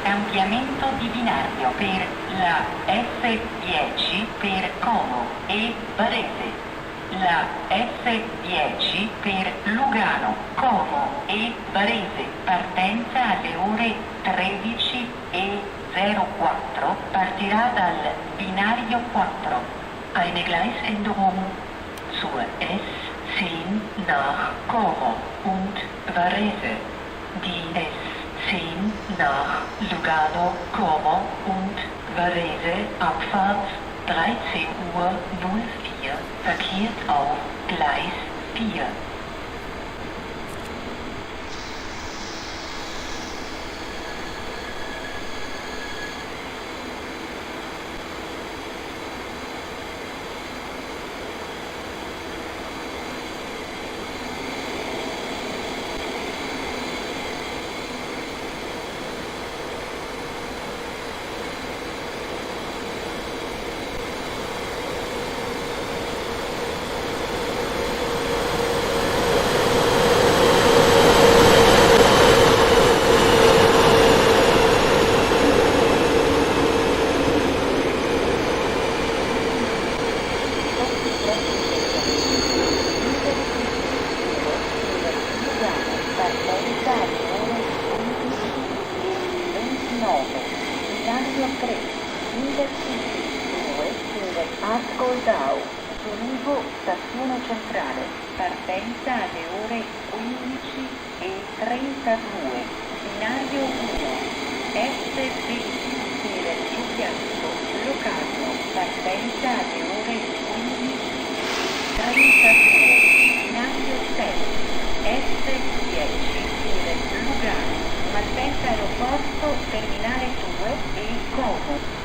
Ampliamento di binario per la S10 per Como e Varese. La S10 per Lugano, Como e Varese. Partenza alle ore 13:04. Partirà dal binario 4. Eine Gleisänderung zur S10 nach Como und Varese. Die S10 nach Lugano, Como und Varese, Abfahrt 13:04, verkehrt auf Gleis 4. Binario 3, Intercity 2 per Ascoldau, Zurigo, stazione centrale, partenza alle ore 15:32, binario 1, S20 per Giuliano, Locarno, partenza alle ore 15:32, binario 6, S10 per Lugano, partenza aeroporto terminale 2 e Como.